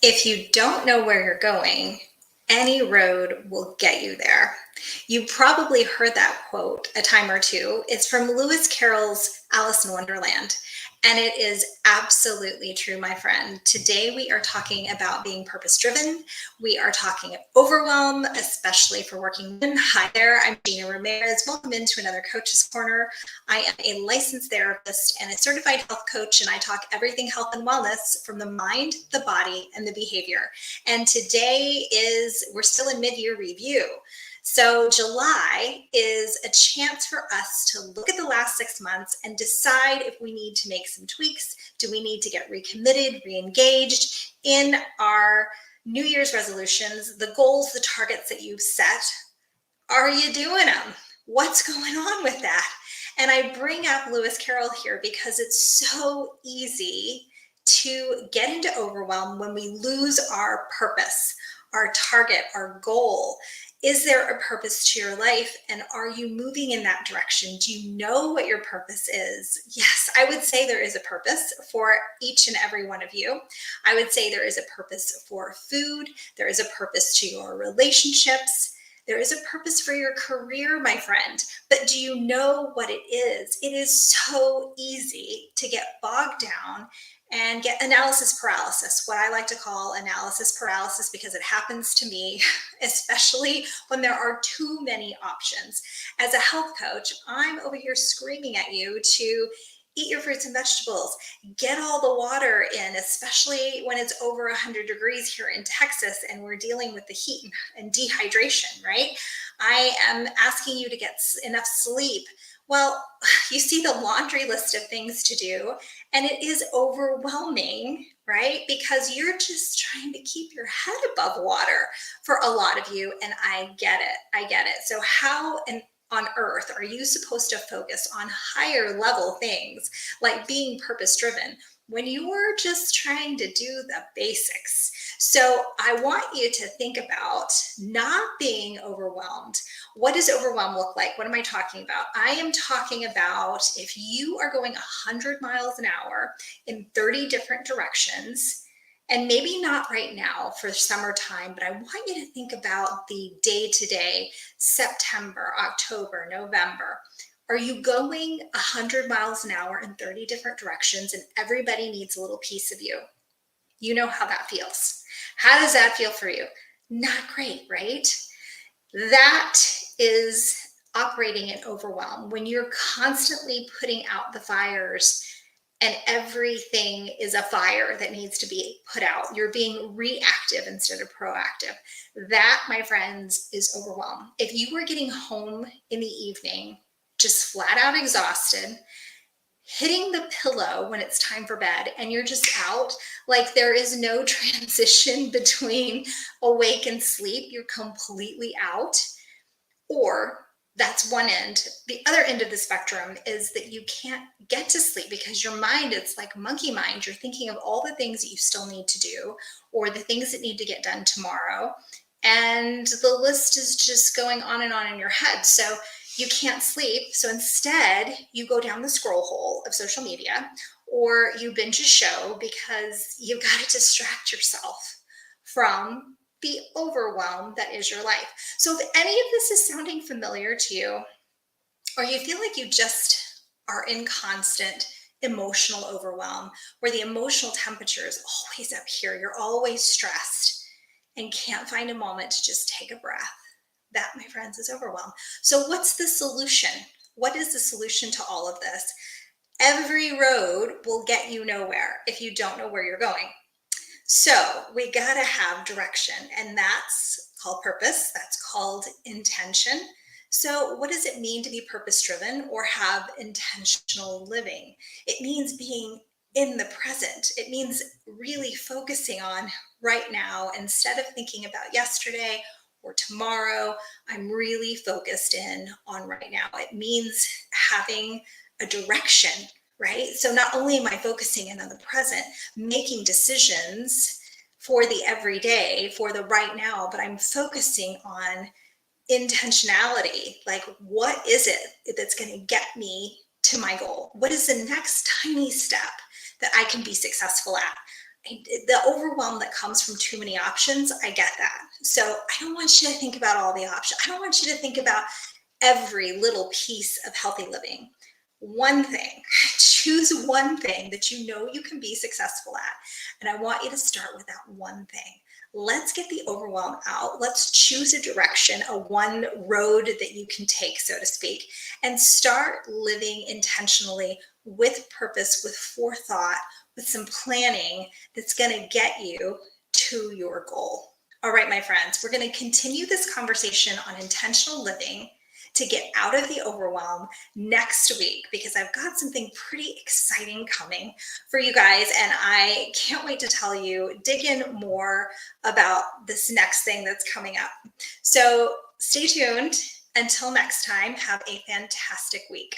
If you don't know where you're going, any road will get you there. You probably heard that quote a time or two. It's from Lewis Carroll's Alice in Wonderland. And it is absolutely true, my friend. Today we are talking about being purpose driven. We are talking overwhelm, especially for working women. Hi there, I'm Gina Ramirez. Welcome into another Coach's Corner. I am a licensed therapist and a certified health coach, and I talk everything health and wellness from the mind, the body, and the behavior. And today we're still in mid-year review. So July is a chance for us to look at the last 6 months and decide if we need to make some tweaks. Do we need to get recommitted, re-engaged in our New Year's resolutions, the goals, the targets that you've set? Are you doing them? What's going on with that? And I bring up Lewis Carroll here because it's so easy to get into overwhelm when we lose our purpose, our target, our goal. Is there a purpose to your life, and are you moving in that direction? Do you know what your purpose is? Yes, I would say there is a purpose for each and every one of you. I would say there is a purpose for food. There is a purpose to your relationships. There is a purpose for your career, my friend, but do you know what it is? It is so easy to get bogged down and get analysis paralysis, what I like to call analysis paralysis, because it happens to me, especially when there are too many options. As a health coach, I'm over here screaming at you to eat your fruits and vegetables, get all the water in, especially when it's over 100 degrees here in Texas and we're dealing with the heat and dehydration, right? I am asking you to get enough sleep. Well, you see the laundry list of things to do, and it is overwhelming, right? Because you're just trying to keep your head above water for a lot of you, and I get it. I get it. So how on earth are you supposed to focus on higher level things like being purpose driven when you're just trying to do the basics? So I want you to think about not being overwhelmed. What does overwhelm look like? What am I talking about? I am talking about if you are going 100 miles an hour in 30 different directions, and maybe not right now for summertime, but I want you to think about the day-to-day, September, October, November. Are you going 100 miles an hour in 30 different directions and everybody needs a little piece of you? You know how that feels. How does that feel for you? Not great, right? That is operating in overwhelm when you're constantly putting out the fires and everything is a fire that needs to be put out. You're being reactive instead of proactive. That, my friends, is overwhelm. If you were getting home in the evening, just flat out exhausted, hitting the pillow when it's time for bed, and you're just out, like there is no transition between awake and sleep, you're completely out, or that's one end. The other end of the spectrum is that you can't get to sleep because your mind, it's like monkey mind. You're thinking of all the things that you still need to do or the things that need to get done tomorrow. And the list is just going on and on in your head. So you can't sleep. So instead, you go down the scroll hole of social media or you binge a show because you've got to distract yourself from the overwhelm that is your life. So if any of this is sounding familiar to you, or you feel like you just are in constant emotional overwhelm, where the emotional temperature is always up here, you're always stressed and can't find a moment to just take a breath, that, my friends, is overwhelm. So what's the solution? What is the solution to all of this? Every road will get you nowhere if you don't know where you're going. So we got to have direction, and that's called purpose. That's called intention. So what does it mean to be purpose driven or have intentional living? It means being in the present. It means really focusing on right now instead of thinking about yesterday or tomorrow. I'm really focused in on right now. It means having a direction, right? So not only am I focusing in on the present, making decisions for the everyday, for the right now, but I'm focusing on intentionality. Like, what is it that's going to get me to my goal? What is the next tiny step that I can be successful at? The overwhelm that comes from too many options, I get that. So I don't want you to think about all the options. I don't want you to think about every little piece of healthy living. One thing, choose one thing that you know you can be successful at. And I want you to start with that one thing. Let's get the overwhelm out. Let's choose a direction, a one road that you can take, so to speak, and start living intentionally with purpose, with forethought, with some planning that's going to get you to your goal. All right, my friends, we're going to continue this conversation on intentional living to get out of the overwhelm next week, because I've got something pretty exciting coming for you guys, and I can't wait to tell you, dig in more about this next thing that's coming up. So stay tuned. Until next time, have a fantastic week.